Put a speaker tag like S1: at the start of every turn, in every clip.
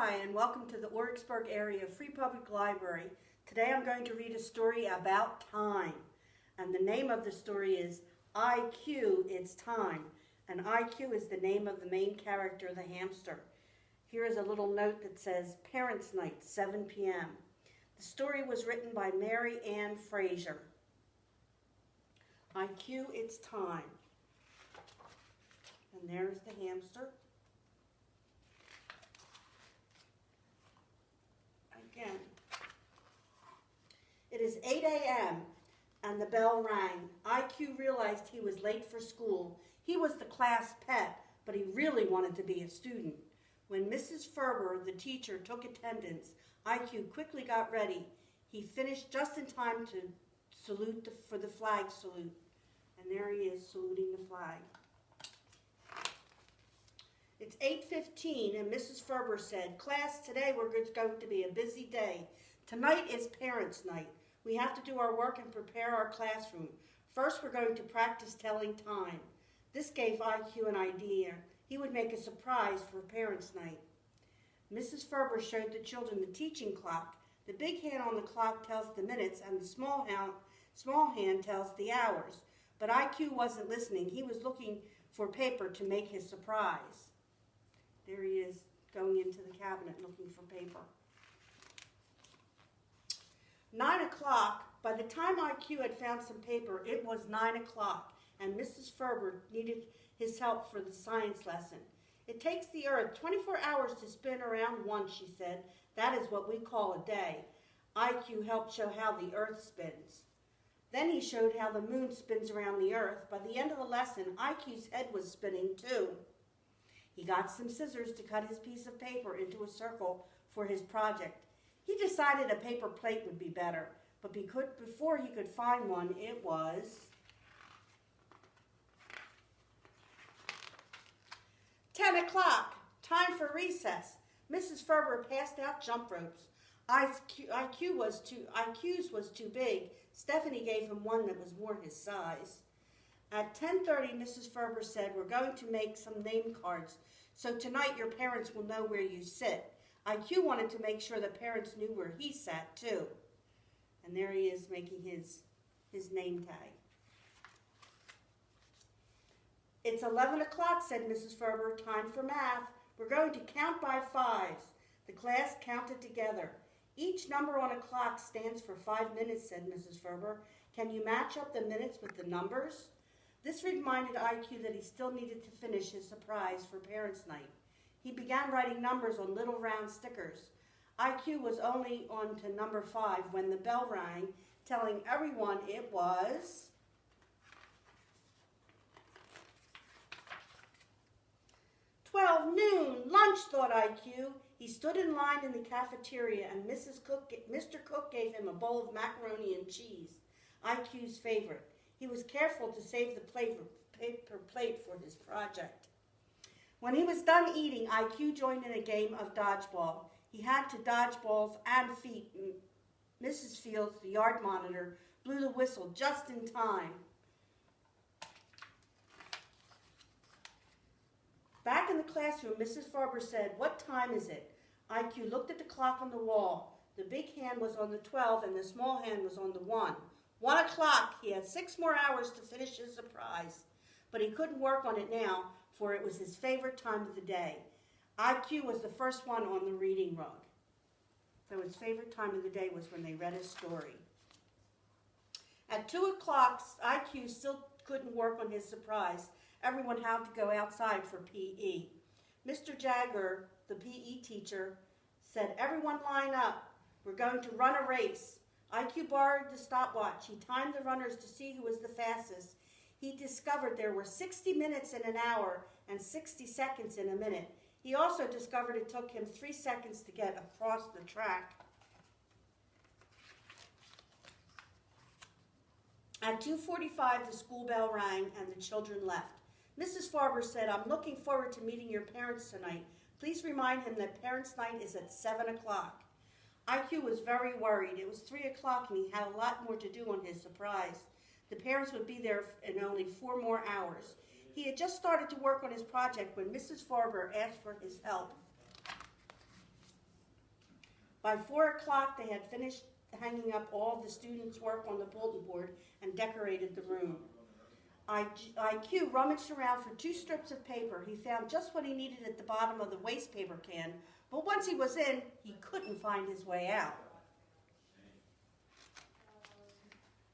S1: Hi, and welcome to the Oricksburg Area Free Public Library. Today I'm going to read a story about time. And the name of the story is IQ, It's Time. And IQ is the name of the main character, the hamster. Here is a little note that says, Parents' Night, 7 p.m. The story was written by Mary Ann Fraser. IQ, It's Time. And there's the hamster. Again. It is 8 a.m. and the bell rang. IQ realized he was late for school. He was the class pet, but he really wanted to be a student. When Mrs. Ferber, the teacher, took attendance, IQ quickly got ready. He finished just in time to salute for the flag salute. And there he is saluting the flag. It's 8:15 and Mrs. Ferber said, Class, today it's going to be a busy day. Tonight is Parents' Night. We have to do our work and prepare our classroom. First, we're going to practice telling time. This gave IQ an idea. He would make a surprise for Parents' Night. Mrs. Ferber showed the children the teaching clock. The big hand on the clock tells the minutes and the small hand tells the hours. But IQ wasn't listening. He was looking for paper to make his surprise. There he is, going into the cabinet looking for paper. 9 o'clock. By the time IQ had found some paper, it was 9 o'clock, and Mrs. Ferber needed his help for the science lesson. It takes the earth 24 hours to spin around once, she said. That is what we call a day. IQ helped show how the earth spins. Then he showed how the moon spins around the earth. By the end of the lesson, IQ's head was spinning too. He got some scissors to cut his piece of paper into a circle for his project. He decided a paper plate would be better, but before he could find one, it was 10 o'clock, time for recess. Mrs. Ferber passed out jump ropes. IQ's was too big. Stephanie gave him one that was more his size. At 10:30, Mrs. Ferber said, we're going to make some name cards, so tonight your parents will know where you sit. IQ wanted to make sure the parents knew where he sat, too. And there he is making his name tag. It's 11 o'clock, said Mrs. Ferber. Time for math. We're going to count by fives. The class counted together. Each number on a clock stands for 5 minutes, said Mrs. Ferber. Can you match up the minutes with the numbers? This reminded IQ that he still needed to finish his surprise for Parents' Night. He began writing numbers on little round stickers. IQ was only on to number 5 when the bell rang, telling everyone it was 12 noon, lunch, thought IQ. He stood in line in the cafeteria and Mr. Cook gave him a bowl of macaroni and cheese, IQ's favorite. He was careful to save the paper plate for his project. When he was done eating, IQ joined in a game of dodgeball. He had to dodge balls and feet. Mrs. Fields, the yard monitor, blew the whistle just in time. Back in the classroom, Mrs. Ferber said, what time is it? IQ looked at the clock on the wall. The big hand was on the 12 and the small hand was on the 1. 1 o'clock. He had 6 more hours to finish his surprise. But he couldn't work on it now, for it was his favorite time of the day. IQ was the first one on the reading rug. So his favorite time of the day was when they read his story. At 2 o'clock, IQ still couldn't work on his surprise. Everyone had to go outside for PE. Mr. Jagger, the PE teacher, said, everyone line up. We're going to run a race. IQ borrowed the stopwatch. He timed the runners to see who was the fastest. He discovered there were 60 minutes in an hour and 60 seconds in a minute. He also discovered it took him 3 seconds to get across the track. At 2:45, the school bell rang and the children left. Mrs. Ferber said, I'm looking forward to meeting your parents tonight. Please remind him that Parents' Night is at 7 o'clock. IQ was very worried. It was 3 o'clock and he had a lot more to do on his surprise. The parents would be there in only 4 more hours. He had just started to work on his project when Mrs. Ferber asked for his help. By 4 o'clock, they had finished hanging up all the students' work on the bulletin board and decorated the room. IQ rummaged around for 2 strips of paper. He found just what he needed at the bottom of the waste paper can, but once he was in, he couldn't find his way out.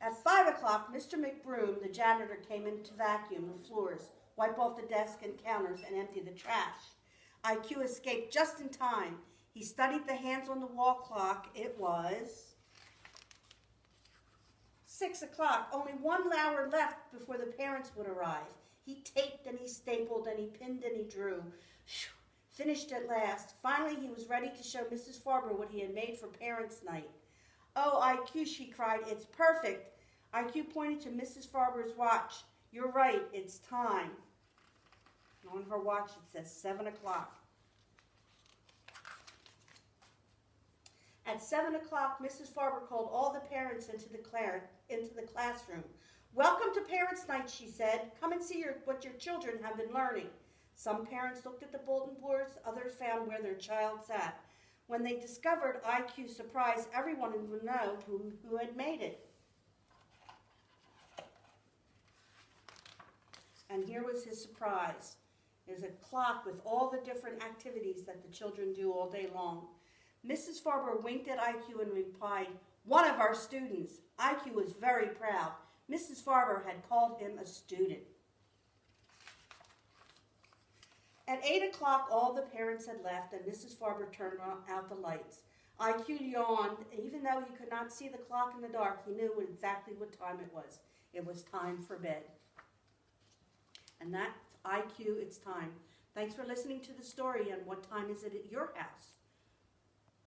S1: At 5 o'clock, Mr. McBroom, the janitor, came in to vacuum the floors, wipe off the desk and counters, and empty the trash. IQ escaped just in time. He studied the hands on the wall clock. It was 6 o'clock, only 1 hour left before the parents would arrive. He taped and he stapled and he pinned and he drew. Finished at last. Finally, he was ready to show Mrs. Farber what he had made for Parents' Night. "Oh, IQ," she cried, "it's perfect." IQ pointed to Mrs. Farber's watch. "You're right, it's time." And on her watch it says 7 o'clock. At 7 o'clock, Mrs. Farber called all the parents into the classroom. "Welcome to Parents' Night," she said. "Come and see what your children have been learning." Some parents looked at the bulletin boards, others found where their child sat. When they discovered IQ's surprise, everyone would know who had made it. And here was his surprise. There's a clock with all the different activities that the children do all day long. Mrs. Farber winked at IQ and replied, "One of our students." IQ was very proud. Mrs. Farber had called him a student. At 8 o'clock, all the parents had left, and Mrs. Farber turned out the lights. IQ yawned. Even though he could not see the clock in the dark, he knew exactly what time it was. It was time for bed. And that's IQ, it's time. Thanks for listening to the story, and what time is it at your house?